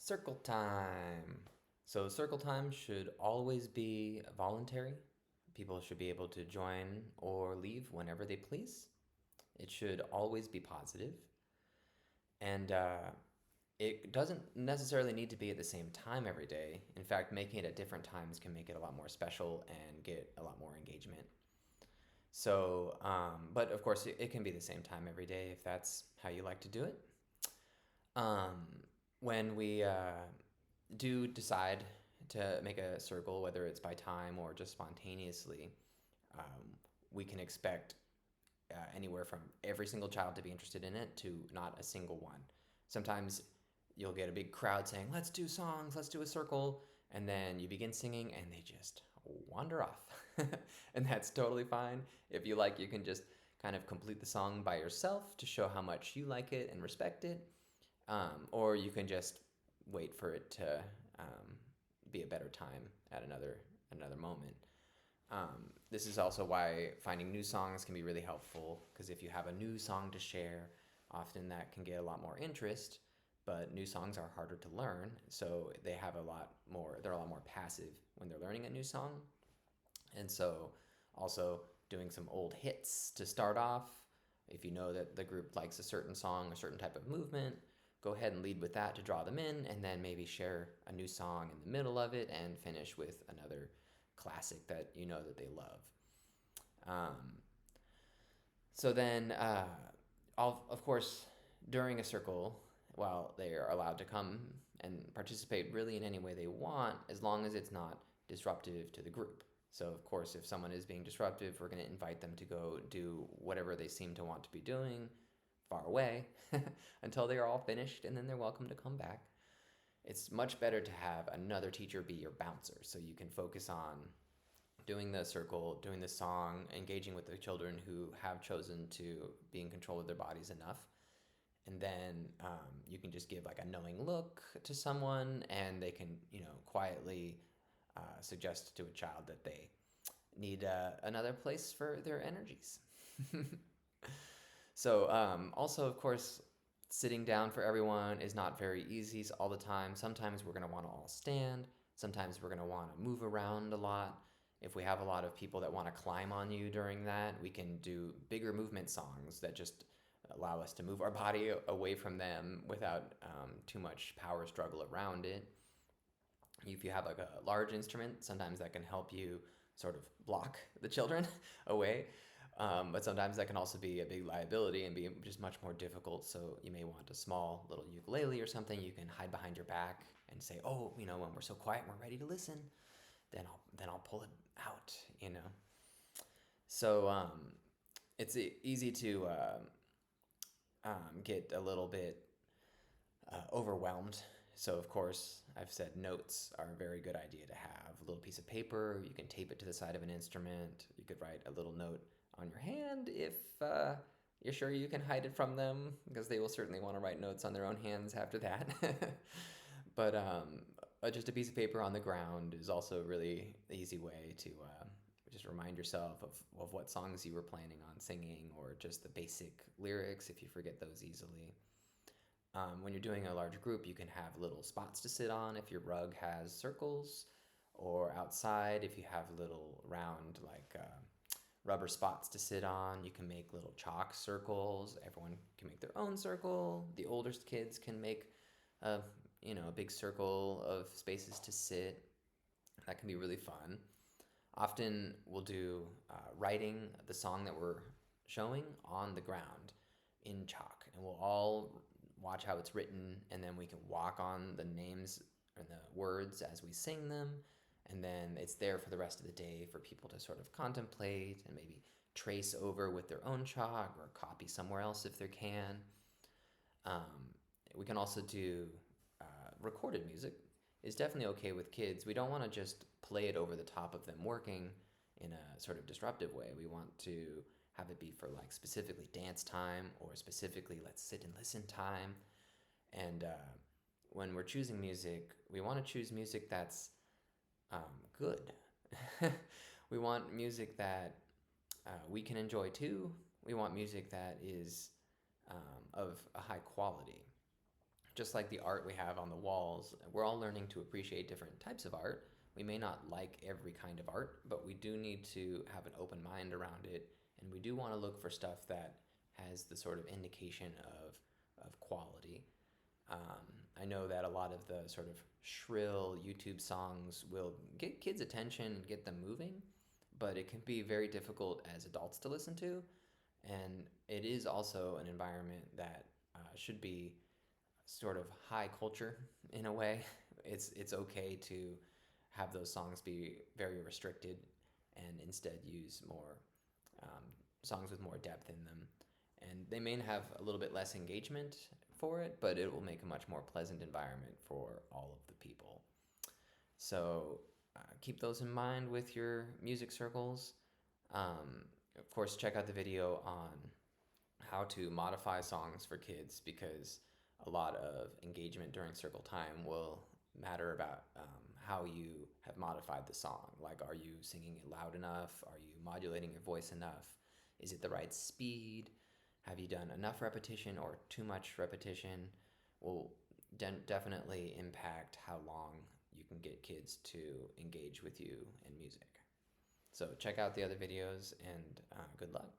Circle time. So, circle time should always be voluntary. People should be able to join or leave whenever they please. It should always be positive. And it doesn't necessarily need to be at the same time every day. In fact, making it at different times can make it a lot more special and get a lot more engagement. So, but of course, it can be the same time every day if that's how you like to do it. Um, when we do decide to make a circle, whether it's by time or just spontaneously, um, we can expect anywhere from every single child to be interested in it to not a single one. Sometimes you'll get a big crowd saying, "Let's do songs, let's do a circle," and then you begin singing and they just wander off. And that's totally fine. If you like, you can just kind of complete the song by yourself to show how much you like it and respect it. Or you can just wait for it to be a better time at another moment. This is also why finding new songs can be really helpful because if you have a new song to share, often that can get a lot more interest. But new songs are harder to learn, so they have a lot more. They're a lot more passive when they're learning a new song, and so also doing some old hits to start off. If you know that the group likes a certain song, a certain type of movement, go ahead and lead with that to draw them in, and then maybe share a new song in the middle of it and finish with another classic that you know that they love. Um, so then, of course, during a circle, while they are allowed to come and participate really in any way they want, as long as it's not disruptive to the group. So, of course, if someone is being disruptive, we're going to invite them to go do whatever they seem to want to be doing far away until they are all finished, and then they're welcome to come back. It's much better to have another teacher be your bouncer so you can focus on doing the circle, doing the song, engaging with the children who have chosen to be in control of their bodies enough. And then you can just give like a knowing look to someone, and they can, quietly suggest to a child that they need another place for their energies. So, also, of course, sitting down for everyone is not very easy all the time. Sometimes we're going to want to all stand. Sometimes we're going to want to move around a lot. If we have a lot of people that want to climb on you during that, we can do bigger movement songs that just allow us to move our body away from them without too much power struggle around it. If you have like a large instrument, sometimes that can help you sort of block the children away. But sometimes that can also be a big liability and be just much more difficult. So you may want a small little ukulele or something you can hide behind your back and say, "Oh, when we're so quiet and we're ready to listen, then I'll pull it out." So it's easy to get a little bit overwhelmed. So, of course, I've said notes are a very good idea to have. A little piece of paper, you can tape it to the side of an instrument. You could write a little note on your hand if you're sure you can hide it from them, because they will certainly want to write notes on their own hands after that. But just a piece of paper on the ground is also a really easy way to just remind yourself of what songs you were planning on singing, or just the basic lyrics if you forget those easily. When you're doing a large group, you can have little spots to sit on if your rug has circles, or outside if you have little round, like rubber spots to sit on. You can make little chalk circles. Everyone can make their own circle. The oldest kids can make a a big circle of spaces to sit. That can be really fun. Often we'll do writing the song that we're showing on the ground in chalk, and we'll all watch how it's written, and then we can walk on the names and the words as we sing them, and then it's there for the rest of the day for people to sort of contemplate and maybe trace over with their own chalk or copy somewhere else if they can. Um, we can also do recorded music. Is definitely okay with kids. We don't want to just play it over the top of them working in a sort of disruptive way. We want to have it be for like specifically dance time, or specifically let's sit and listen time. And when we're choosing music, we want to choose music that's good. We want music that we can enjoy too. We want music that is of a high quality. just like the art we have on the walls, we're all learning to appreciate different types of art. We may not like every kind of art, but we do need to have an open mind around it, and we do want to look for stuff that has the sort of indication of quality. I know that a lot of the sort of shrill YouTube songs will get kids' attention and get them moving, but it can be very difficult as adults to listen to. And it is also an environment that should be sort of high culture in a way. It's okay to have those songs be very restricted and instead use more um, songs with more depth in them. And they may have a little bit less engagement for it, but it will make a much more pleasant environment for all of the people. So keep those in mind with your music circles. Of course, check out the video on how to modify songs for kids because a lot of engagement during circle time will matter about how you have modified the song. Like, are you singing it loud enough? Are you modulating your voice enough? Is it the right speed? Have you done enough repetition or too much repetition? Will definitely impact how long you can get kids to engage with you in music. So check out the other videos and good luck.